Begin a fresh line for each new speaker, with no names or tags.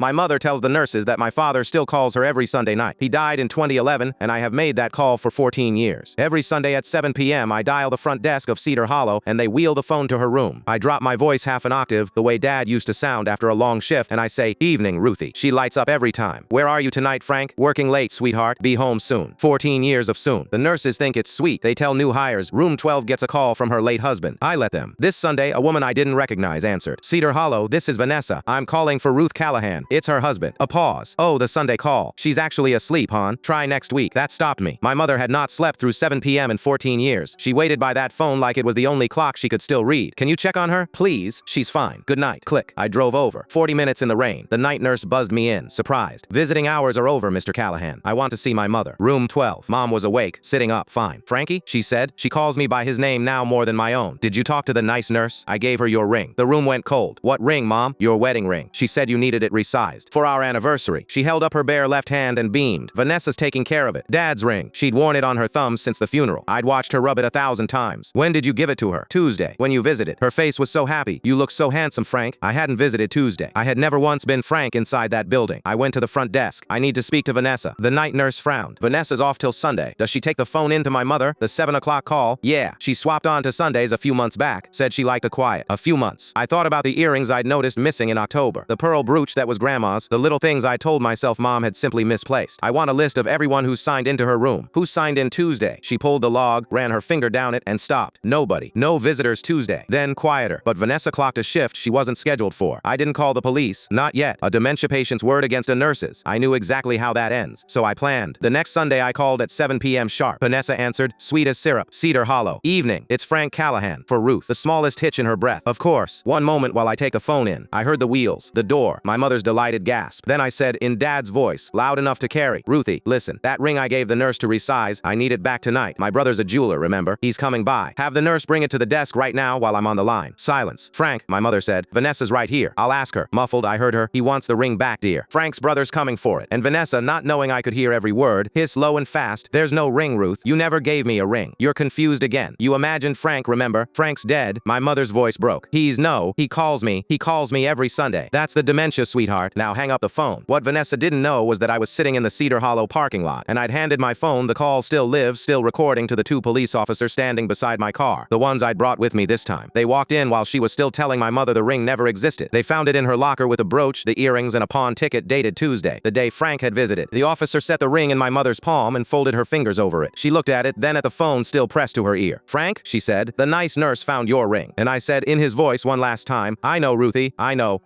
My mother tells the nurses that my father still calls her every Sunday night. He died in 2011, and I have made that call for 14 years. Every Sunday at 7 p.m. I dial the front desk of Cedar Hollow, and they wheel the phone to her room. I drop my voice half an octave, the way Dad used to sound after a long shift, and I say, "Evening, Ruthie." She lights up every time. "Where are you tonight, Frank?" "Working late, sweetheart. Be home soon." 14 years of soon. The nurses think it's sweet. They tell new hires. Room 12 gets a call from her late husband. I let them. This Sunday, a woman I didn't recognize answered. "Cedar Hollow, this is Vanessa. I'm calling for Ruth Callahan." It's her husband. A pause. "Oh, the Sunday call. She's actually asleep, hon. Try next week." That stopped me. My mother had not slept through 7 p.m. in 14 years. She waited by that phone like it was the only clock she could still read. "Can you check on her? Please? She's fine. Good night." Click. I drove over. 40 minutes in the rain. The night nurse buzzed me in, surprised. "Visiting hours are over, Mr. Callahan. I want to see my mother." Room 12. Mom was awake, sitting up, fine. "Frankie?" she said. She calls me by his name now more than my own. "Did you talk to the nice nurse?" I gave her your ring. The room went cold. "What ring, Mom?" "Your wedding ring. She said you needed it resized. For our anniversary." She held up her bare left hand and beamed. "Vanessa's taking care of it. Dad's ring. She'd worn it on her thumb since the funeral. I'd watched her rub it 1,000 times. When did you give it to her?" "Tuesday, when you visited." Her face was so happy. "You look so handsome, Frank." I hadn't visited Tuesday. I had never once been Frank inside that building. I went to the front desk. "I need to speak to Vanessa." The night nurse frowned. "Vanessa's off till Sunday. Does she take the phone in to my mother?" "The 7 o'clock call?" "Yeah. She swapped on to Sundays a few months back. Said she liked the quiet." A few months. I thought about the earrings I'd noticed missing in October. The pearl brooch that was Grandma's. The little things I told myself Mom had simply misplaced. "I want a list of everyone who signed into her room." "Who signed in Tuesday?" She pulled the log, ran her finger down it, and stopped. "Nobody. No visitors Tuesday." Then quieter. "But Vanessa clocked a shift she wasn't scheduled for." I didn't call the police. Not yet. A dementia patient's word against a nurse's. I knew exactly how that ends. So I planned. The next Sunday I called at 7 p.m. sharp. Vanessa answered, sweet as syrup. "Cedar Hollow. Evening. It's Frank Callahan." For Ruth. The smallest hitch in her breath. "Of course." One moment while I take the phone in. I heard the wheels. The door. My mother's delighted gasp. Then I said, in Dad's voice, loud enough to carry, "Ruthie, listen. That ring I gave the nurse to resize, I need it back tonight. My brother's a jeweler, remember? He's coming by. Have the nurse bring it to the desk right now while I'm on the line." Silence. "Frank," my mother said. "Vanessa's right here. I'll ask her." Muffled, I heard her. "He wants the ring back, dear. Frank's brother's coming for it." And Vanessa, not knowing I could hear every word, hissed low and fast, "There's no ring, Ruth. You never gave me a ring. You're confused again. You imagined Frank, remember? Frank's dead." My mother's voice broke. He calls me every Sunday. That's the dementia, sweetheart. Now hang up the phone." What Vanessa didn't know was that I was sitting in the Cedar Hollow parking lot, and I'd handed my phone. The call still lives, still recording, to the 2 police officers standing beside my car. The ones I'd brought with me this time. They walked in while she was still telling my mother the ring never existed. They found it in her locker with a brooch, the earrings, and a pawn ticket dated Tuesday, the day Frank had visited. The officer set the ring in my mother's palm and folded her fingers over it. She looked at it, then at the phone still pressed to her ear. "Frank," she said, "the nice nurse found your ring." And I said in his voice one last time, "I know, Ruthie, I know."